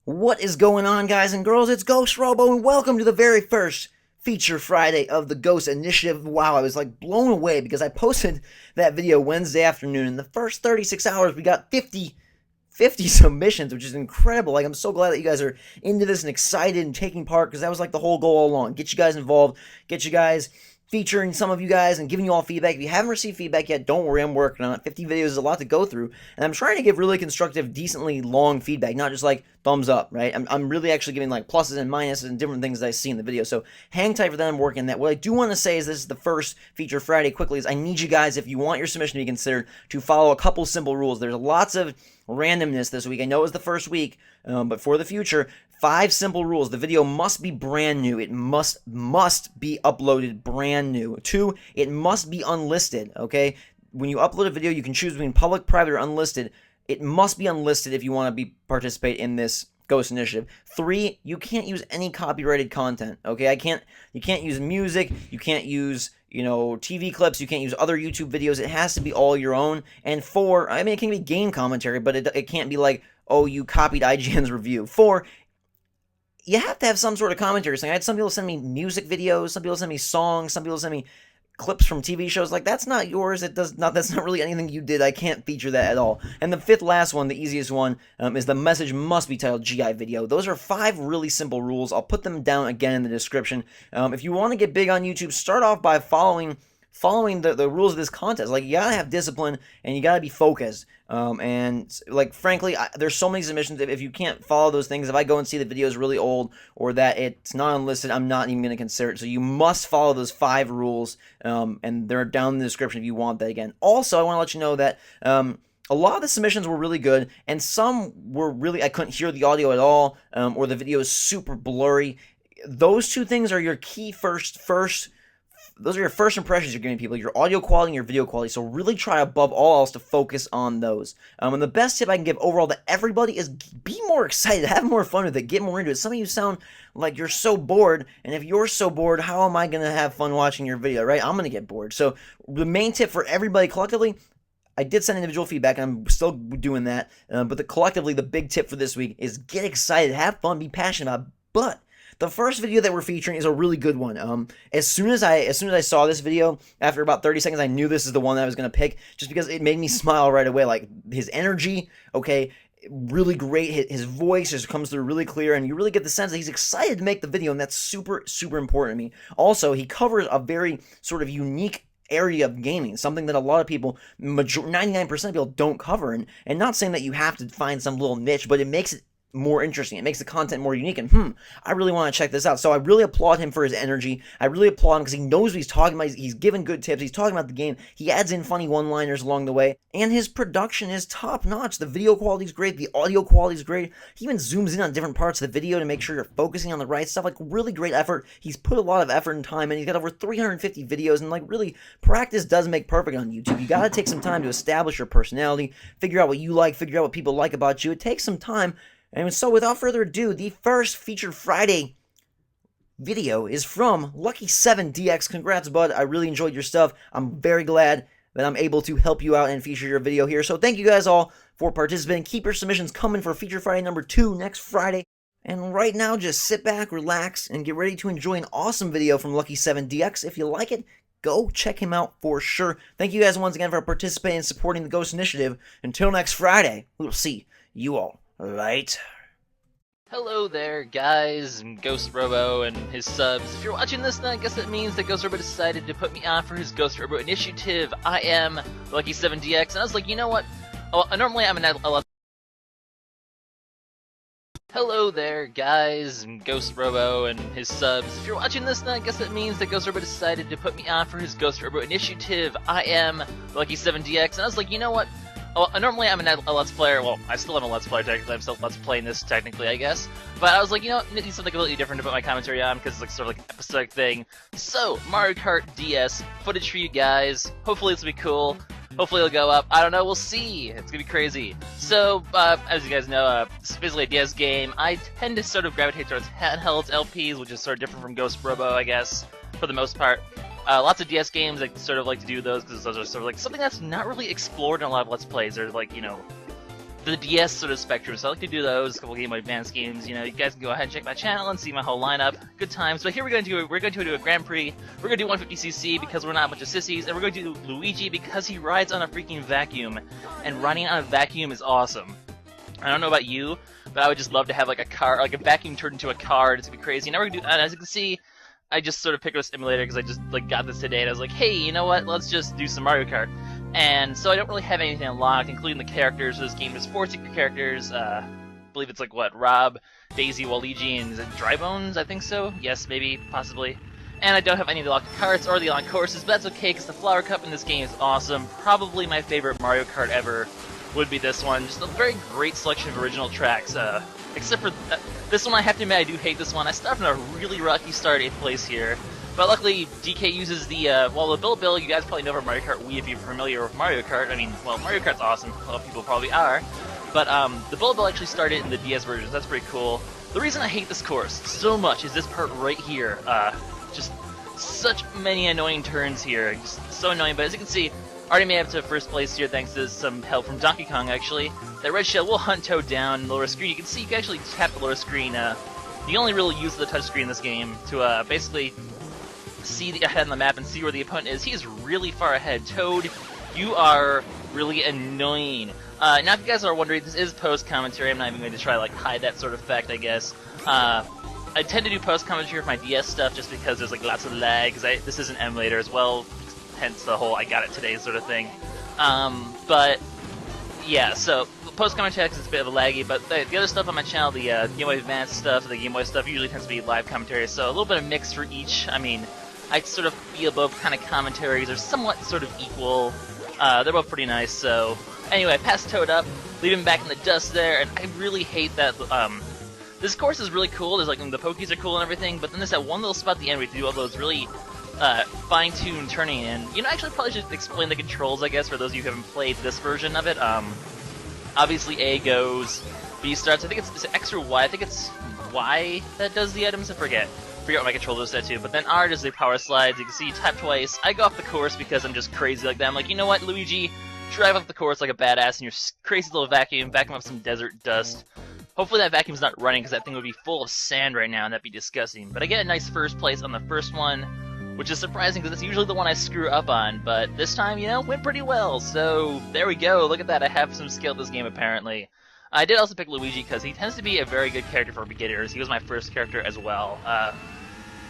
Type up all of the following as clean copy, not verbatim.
What is going on, guys and girls? It's Ghost Robo, and welcome to the very first Feature Friday of the Ghost Initiative. Wow, I was like blown away because I posted that video Wednesday afternoon. In the first 36 hours, we got 50 submissions, which is incredible. Like, I'm so glad that you guys are into this and excited and taking part, because that was like the whole goal all along. Get you guys involved, get you guys featuring some of you guys and giving you all feedback. If you haven't received feedback yet, don't worry, I'm working on it. 50 videos is a lot to go through, and I'm trying to give really constructive, decently long feedback, not just like thumbs up, right? I'm really actually giving like pluses and minuses and different things that I see in the video, so hang tight for that. I'm working that. What I do want to say is this is the first Feature Friday quickly, is I need you guys, if you want your submission to be considered, to follow a couple simple rules. There's lots of randomness this week. I know it was the first week, but for the future, 5 simple rules. The video must be brand new. It must be uploaded brand new. 2, it must be unlisted, okay? When you upload a video, you can choose between public, private, or unlisted. It must be unlisted if you want to participate in this Ghost Initiative. 3, you can't use any copyrighted content, okay? You can't use music, you can't use, TV clips, you can't use other YouTube videos. It has to be all your own. And 4, I mean, it can be game commentary, but it can't be like, oh, you copied IGN's review. 4, you have to have some sort of commentary. So I had some people send me music videos, some people send me songs, some people send me clips from TV shows. Like, that's not yours. That's not really anything you did. I can't feature that at all. And the 5th last one, the easiest one, is the message must be titled GI video. Those are 5 really simple rules. I'll put them down again in the description. If you want to get big on YouTube, start off by following the rules of this contest. Like, you gotta have discipline and you gotta be focused. And like, frankly, there's so many submissions. If you can't follow those things, if I go and see the video is really old or that it's not unlisted, I'm not even gonna consider it. So you must follow those 5 rules, and they're down in the description if you want that again. Also, I want to let you know that a lot of the submissions were really good, and some were really, I couldn't hear the audio at all, or the video is super blurry. Those 2 things are your key those are your first impressions you're giving people, your audio quality and your video quality. So really try above all else to focus on those. And the best tip I can give overall to everybody is be more excited, have more fun with it, get more into it. Some of you sound like you're so bored, and if you're so bored, how am I going to have fun watching your video, right? I'm going to get bored. So the main tip for everybody collectively, I did send individual feedback, and I'm still doing that, but collectively, the big tip for this week is get excited, have fun, be passionate about it. But the first video that we're featuring is a really good one. As soon as I saw this video, after about 30 seconds, I knew this is the one that I was going to pick, just because it made me smile right away. Like, his energy, okay, really great. His voice just comes through really clear, and you really get the sense that he's excited to make the video, and that's super, super important to me. Also, he covers a very sort of unique area of gaming, something that a lot of people, 99% of people, don't cover. And not saying that you have to find some little niche, but it makes it more interesting. It makes the content more unique, and I really want to check this out. So I really applaud him for his energy. I really applaud him because he knows what he's talking about. He's giving good tips. He's talking about the game. He adds in funny one-liners along the way, and his production is top-notch. The video quality is great. The audio quality is great. He even zooms in on different parts of the video to make sure you're focusing on the right stuff. Like, really great effort. He's put a lot of effort and time, and he's got over 350 videos, and like, really, practice does make perfect on YouTube. You gotta take some time to establish your personality, figure out what you like, figure out what people like about you. It takes some time. And so, without further ado, the first Feature Friday video is from Lucky7DX. Congrats, bud. I really enjoyed your stuff. I'm very glad that I'm able to help you out and feature your video here. So thank you guys all for participating. Keep your submissions coming for Feature Friday number 2 next Friday. And right now, just sit back, relax, and get ready to enjoy an awesome video from Lucky7DX. If you like it, go check him out for sure. Thank you guys once again for participating and supporting the Ghost Initiative. Until next Friday, we'll see you all later. Hello there, guys, and Ghost Robo and his subs. If you're watching this, then I guess it means that Ghost Robo decided to put me on for his Ghost Robo initiative. I am Lucky7DX, and I was like, you know what? Oh, normally I'm an Hello there, guys, and Ghost Robo and his subs. If you're watching this, then I guess it means that Ghost Robo decided to put me on for his Ghost Robo initiative. I am Lucky7DX, and I was like, you know what? Oh, normally I'm a Let's Player. Well, I still am a Let's Player, technically. I'm still Let's Playing this, technically, I guess. But I was like, you know what? I need something completely different to put my commentary on, because it's like sort of like an episodic thing. So, Mario Kart DS footage for you guys. Hopefully this will be cool. Hopefully it'll go up. I don't know, we'll see. It's gonna be crazy. So, as you guys know, this is basically a DS game. I tend to sort of gravitate towards handhelds, LPs, which is sort of different from Ghost Robo, I guess, for the most part. Lots of DS games, I sort of like to do those because those are sort of like something that's not really explored in a lot of Let's Plays. They're like, you know, the DS sort of spectrum, so I like to do those, a couple Game Boy Advance games. You know, you guys can go ahead and check my channel and see my whole lineup. Good times. But here we're going to do a Grand Prix. We're going to do 150cc because we're not a bunch of sissies, and we're going to do Luigi because he rides on a freaking vacuum, and riding on a vacuum is awesome. I don't know about you, but I would just love to have like a car, like a vacuum turned into a car. It's gonna be crazy. Now we're gonna do, and as you can see, I just sort of picked up this emulator because I just like got this today, and I was like, hey, you know what? Let's just do some Mario Kart. And so I don't really have anything unlocked, including the characters. So this game has 4 secret characters. I believe it's like what, Rob, Daisy, Waluigi, and is it Drybones? I think so. Yes, maybe, possibly. And I don't have any of the locked carts or the locked courses, but that's okay because the Flower Cup in this game is awesome. Probably my favorite Mario Kart ever would be this one. Just a very great selection of original tracks. Except for this one, I have to admit, I do hate this one. I started from a really rocky start, 8th place here. But luckily, DK uses the, well, the Bill, you guys probably know about Mario Kart Wii if you're familiar with Mario Kart. I mean, well, Mario Kart's awesome. A lot of people probably are. But the Bill actually started in the DS version, so that's pretty cool. The reason I hate this course so much is this part right here. Just such many annoying turns here. Just so annoying, but as you can see, already made it up to 1st place here thanks to some help from Donkey Kong, actually. That red shell will hunt Toad down in the lower screen. You can see you can actually tap the lower screen. You only really use the touchscreen in this game to basically see the ahead on the map and see where the opponent is. He is really far ahead. Toad, you are really annoying. Now if you guys are wondering, this is post-commentary. I'm not even going to try to like hide that sort of fact, I guess. I tend to do post-commentary for my DS stuff just because there's like lots of lag, because this is an emulator as well, hence the whole I got it today sort of thing. But yeah, so post-commentary is a bit of a laggy, but the other stuff on my channel, the Game Boy Advance stuff, the Game Boy stuff, usually tends to be live commentary, so a little bit of mix for each. I mean, I sort of feel both kind of commentaries are somewhat sort of equal. They're both pretty nice, so anyway, I passed Toad up, leave him back in the dust there, and I really hate that, this course is really cool. There's like, the Pokies are cool and everything, but then there's that one little spot at the end where you do all those really fine-tuned turning in. You know, actually probably should explain the controls, I guess, for those of you who haven't played this version of it. Obviously A goes, B starts, I think it's X or Y, I think it's Y that does the items, I forget what my controller set to, but then R does the power slides. You can see you tap twice. I go off the course because I'm just crazy like that. I'm like, you know what, Luigi, drive off the course like a badass in your crazy little vacuum off some desert dust. Hopefully that vacuum's not running, because that thing would be full of sand right now, and that'd be disgusting. But I get a nice 1st place on the first one, which is surprising, because it's usually the one I screw up on, but this time, you know, went pretty well. So there we go, look at that, I have some skill at this game apparently. I did also pick Luigi because he tends to be a very good character for beginners. He was my 1st character as well.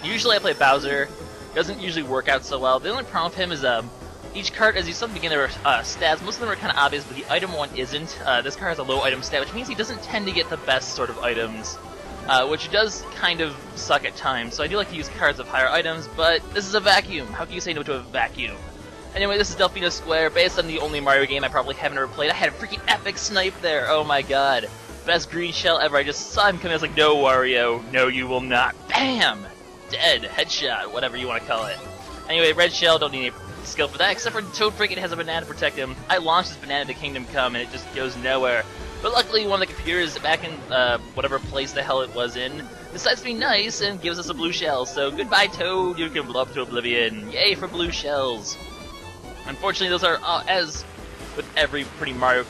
Usually I play Bowser. Doesn't usually work out so well. The only problem with him is each card, as you saw at the beginning, there are stats. Most of them are kind of obvious, but the item one isn't. This card has a low item stat, which means he doesn't tend to get the best sort of items, which does kind of suck at times. So I do like to use cards of higher items, but this is a vacuum. How can you say no to a vacuum? Anyway, this is Delfino Square, based on the only Mario game I probably haven't ever played. I had a freaking epic snipe there, oh my god. Best green shell ever. I just saw him coming, I was like, no Wario, no you will not. BAM! Dead, headshot, whatever you want to call it. Anyway, red shell, don't need any skill for that, except for Toad freaking has a banana to protect him. I launched this banana to Kingdom Come, and it just goes nowhere. But luckily, one of the computers back in whatever place the hell it was in decides to be nice and gives us a blue shell. So goodbye, Toad, you can blow up to oblivion. Yay for blue shells. Unfortunately, those are, as with every pretty much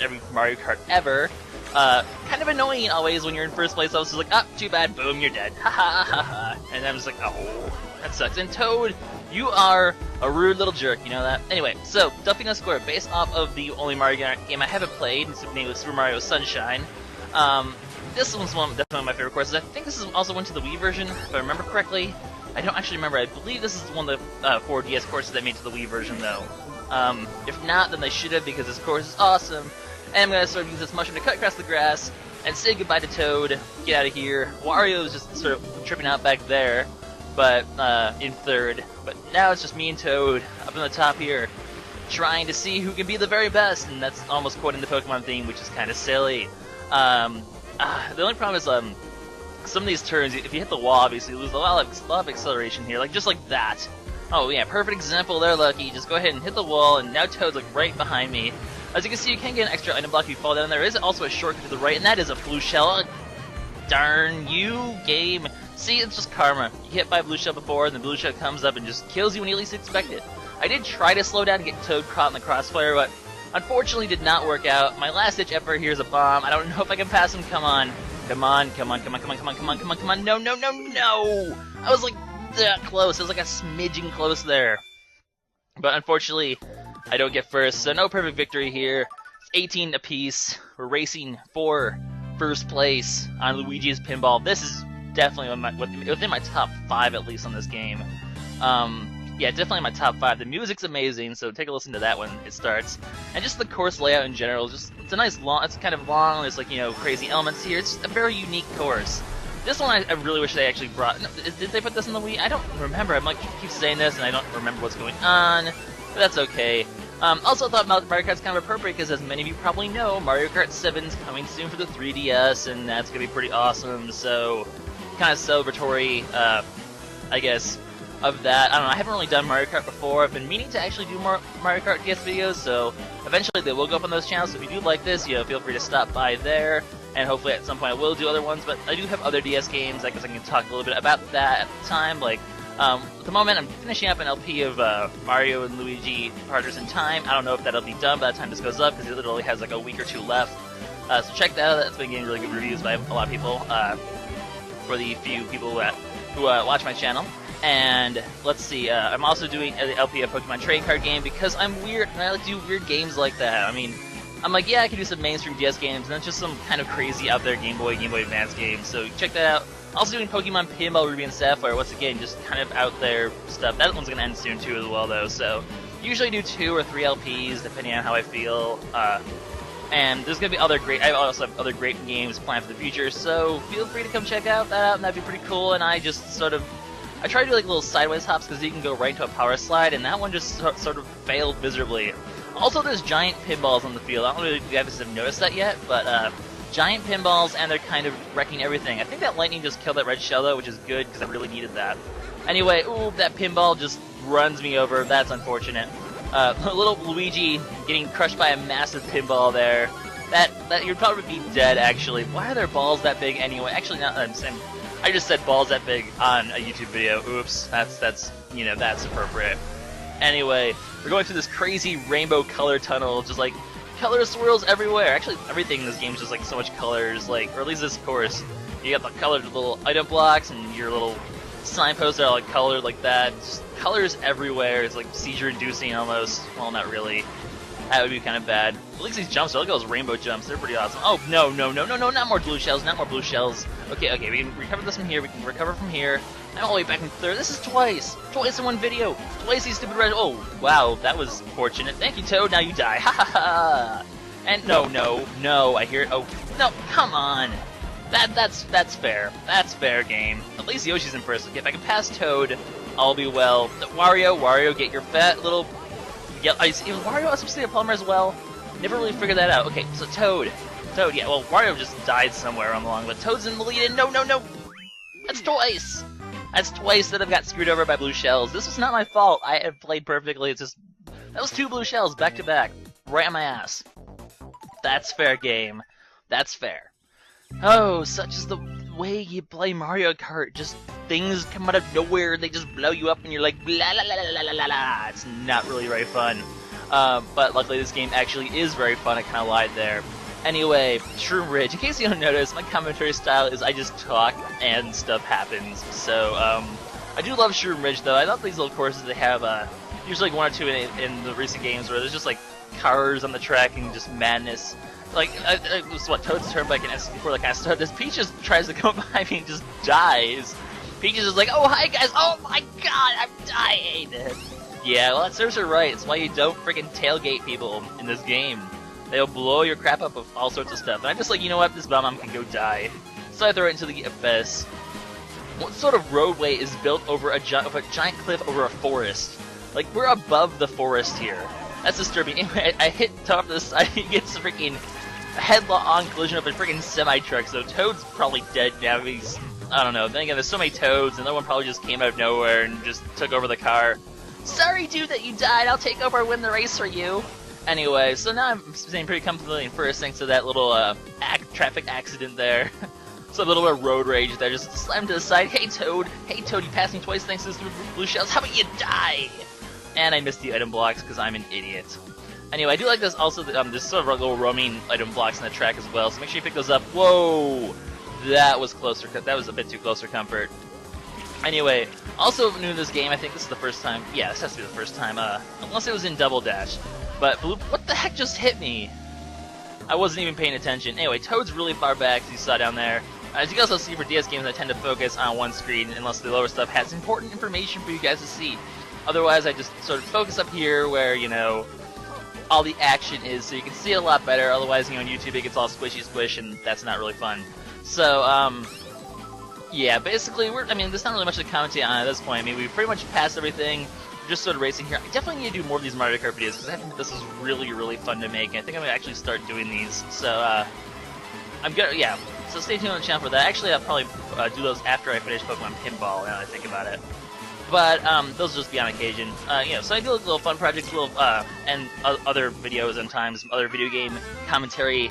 every Mario Kart ever, kind of annoying always when you're in 1st place. I was just like, ah, too bad, boom, you're dead. Ha ha ha ha. And I'm just like, oh, that sucks. And Toad, you are a rude little jerk, you know that? Anyway, so, Delfino Square, based off of the only Mario game I haven't played, it's named Super Mario Sunshine. This one's definitely one of my favorite courses. I think this is also went to the Wii version, if I remember correctly. I don't actually remember. I believe this is one of the 4DS courses that made to the Wii version, though. If not, then they should have, because this course is awesome. And I'm going to sort of use this mushroom to cut across the grass and say goodbye to Toad. Get out of here. Wario is just sort of tripping out back there, but in 3rd. But now it's just me and Toad up on the top here, trying to see who can be the very best, and that's almost quoting the Pokemon theme, which is kind of silly. The only problem is some of these turns, if you hit the wall, obviously, you lose a lot of acceleration here, like just like that. Oh yeah, perfect example there, Lucky. Just go ahead and hit the wall, and now Toad's like right behind me. As you can see, you can get an extra item block if you fall down. There is also a shortcut to the right, and that is a blue shell. Darn you, game. See, it's just karma. You hit by a blue shell before, and the blue shell comes up and just kills you when you least expect it. I did try to slow down and get Toad caught in the crossfire, but Unfortunately, did not work out. My last ditch effort here is a bomb. I don't know if I can pass him. Come on. Come on, come on, come on, come on, come on, come on, come on, come on. No, no, no, no! I was like that close. I was like a smidgen close there. But unfortunately, I don't get first, so no perfect victory here. It's 18 apiece. We're racing for first place on Luigis Pinball. This is definitely within my top 5 at least on this game. Yeah, definitely my top 5. The music's amazing, so take a listen to that when it starts. And just the course layout in general, it's a nice long, it's kind of long, there's like, you know, crazy elements here. It's just a very unique course. This one I really wish they actually brought. No, did they put this in the Wii? I don't remember. I might keep saying this and I don't remember what's going on, but that's okay. Also thought Mario Kart's kind of appropriate because, as many of you probably know, Mario Kart 7's coming soon for the 3DS, and that's gonna be pretty awesome. So, kind of celebratory, I guess, of that. I don't know. I haven't really done Mario Kart before. I've been meaning to actually do more Mario Kart DS videos, so eventually they will go up on those channels. So if you do like this, you know, feel free to stop by there. And hopefully at some point I will do other ones, but I do have other DS games. I guess I can talk a little bit about that at the time. Like, at the moment I'm finishing up an LP of Mario and Luigi Partners in Time. I don't know if that'll be done by the time this goes up, because it literally has like a week or 2 left. So check that out. That's been getting really good reviews by a lot of people, for the few people who watch my channel. And let's see, I'm also doing an LP of Pokemon Trading Card Game because I'm weird and I like to do weird games like that. I mean, I'm like, yeah, I can do some mainstream DS games, and then just some kind of crazy out there Game Boy Advance games, so check that out. Also doing Pokemon Pinball Ruby and Sapphire, once again, just kind of out there stuff. That one's going to end soon too as well, though, so usually do 2 or 3 LPs, depending on how I feel. And there's going to be I also have other great games planned for the future, so feel free to come check that out, and that'd be pretty cool. And I just sort of, I try to do like little sideways hops because you can go right into a power slide, and that one just sort of failed miserably. Also, there's giant pinballs on the field. I don't know if you guys have noticed that yet, but giant pinballs, and they're kind of wrecking everything. I think that lightning just killed that red shell, though, which is good, because I really needed that. Anyway, ooh, that pinball just runs me over. That's unfortunate. Little Luigi getting crushed by a massive pinball there. That you'd probably be dead, actually. Why are their balls that big anyway? Actually, not. I just said balls that big on a YouTube video. Oops, that's you know, that's appropriate. Anyway, we're going through this crazy rainbow color tunnel, just like color swirls everywhere. Actually, everything in this game is just like so much colors, like, or at least this course. You got the colored little item blocks and your little signposts that are like colored like that. Just colors everywhere. It's like seizure-inducing almost. Well, not really. That would be kind of bad. At least these jumps, I look at those rainbow jumps. They're pretty awesome. Oh, no, no, no, no, no, not more blue shells, not more blue shells. Okay, okay, we can recover this from here. We can recover from here. I'm all the way back in third. This is twice in one video. Twice these stupid red. Oh, wow, that was fortunate. Thank you, Toad. Now you die. Ha ha ha. And no, no, no. I hear it. Oh, no, come on. That's fair. That's fair game. At least Yoshi's in first. Okay, if I can pass Toad, I'll be well. Wario, get your fat little. Yeah, is Wario supposed to be a plumber as well? Never really figured that out. Okay, so Toad, yeah. Well, Wario just died somewhere on the long, but Toad's in the lead. And no, no, no. That's twice. That's twice that I've got screwed over by blue shells. This was not my fault. I have played perfectly. It's just that was 2 blue shells back to back, right on my ass. That's fair game. That's fair. Oh, such is the way you play Mario Kart. Just things come out of nowhere. They just blow you up, and you're like, la la la la la la la. It's not really very fun. But luckily, this game actually is very fun. I kind of lied there. Anyway, Shroom Ridge. In case you don't notice, my commentary style is I just talk and stuff happens. So, I do love Shroom Ridge, though. I love these little courses they have, usually like 1 or 2 in the recent games where there's just like cars on the track and just madness. Like, it was what, Toad's Turnpike and S64 that kind of stuff. This Peach just tries to come by me and just dies. Peach is just like, oh, hi guys, oh my god, I'm dying! Yeah, well, that serves her right. It's why you don't freaking tailgate people in this game. They'll blow your crap up with all sorts of stuff. And I'm just like, you know what, this bomb can go die. So I throw it into the abyss. What sort of roadway is built over a giant cliff over a forest? Like, we're above the forest here. That's disturbing. Anyway, I hit top of the side, he gets a freaking headlong collision of a freaking semi-truck, so Toad's probably dead now. He's, I don't know. Then again, there's so many Toads, and that one probably just came out of nowhere and just took over the car. Sorry, dude, that you died. I'll take over and win the race for you. Anyway, so now I'm staying pretty comfortably in first thanks to that little traffic accident there. So a little bit of road rage there, just slammed to the side. Hey Toad, you passed me twice thanks to the blue shells. How about you die? And I missed the item blocks because I'm an idiot. Anyway, I do like this also, there's sort of little roaming item blocks in the track as well, so make sure you pick those up. Whoa! That was closer, that was a bit too close for comfort. Anyway, also new to this game, I think this is the first time, yeah, this has to be the first time, unless it was in Double Dash. But, what the heck just hit me? I wasn't even paying attention. Anyway, Toad's really far back, as you saw down there. As you can also see for DS games, I tend to focus on one screen unless the lower stuff has important information for you guys to see. Otherwise, I just sort of focus up here where, you know, all the action is, so you can see it a lot better. Otherwise, you know, on YouTube it gets all squishy squish, and that's not really fun. So, yeah, basically, there's not really much to commentate on at this point. I mean, we've pretty much passed everything. We're just sort of racing here. I definitely need to do more of these Mario Kart videos, because I think this is really, really fun to make, and I think I'm going to actually start doing these. So, so stay tuned on the channel for that. Actually, I'll probably do those after I finish Pokemon Pinball, now that I think about it. But, those will just be on occasion. You know, so I do little fun projects, and other videos and times, other video game commentary,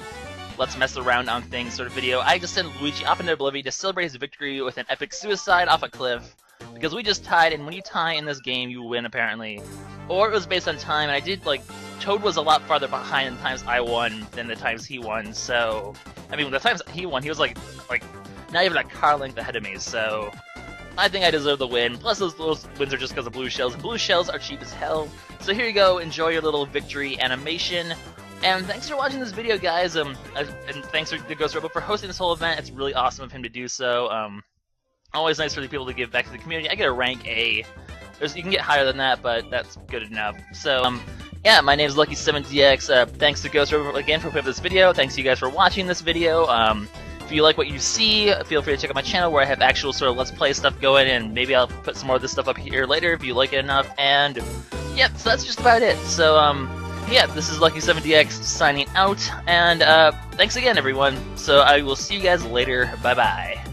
let's mess around on things sort of video. I just sent Luigi off into oblivion to celebrate his victory with an epic suicide off a cliff. Because we just tied, and when you tie in this game, you win, apparently. Or it was based on time, and I did, like, Toad was a lot farther behind in the times I won than the times he won, so... I mean, the times he won, he was, like not even a car length ahead of me, so... I think I deserve the win. Plus, those wins are just because of blue shells, and blue shells are cheap as hell. So here you go, enjoy your little victory animation. And thanks for watching this video, guys. And thanks to Ghost Robo for hosting this whole event. It's really awesome of him to do so. Always nice for the people to give back to the community. I get a rank A. You can get higher than that, but that's good enough. So, yeah, my name is Lucky7DX. Thanks to Ghost Robo again for putting up this video. Thanks to you guys for watching this video. If you like what you see, feel free to check out my channel where I have actual sort of Let's Play stuff going, and maybe I'll put some more of this stuff up here later if you like it enough. And, yeah, so that's just about it. So, yeah, this is Lucky7DX signing out, and thanks again, everyone. So I will see you guys later. Bye-bye.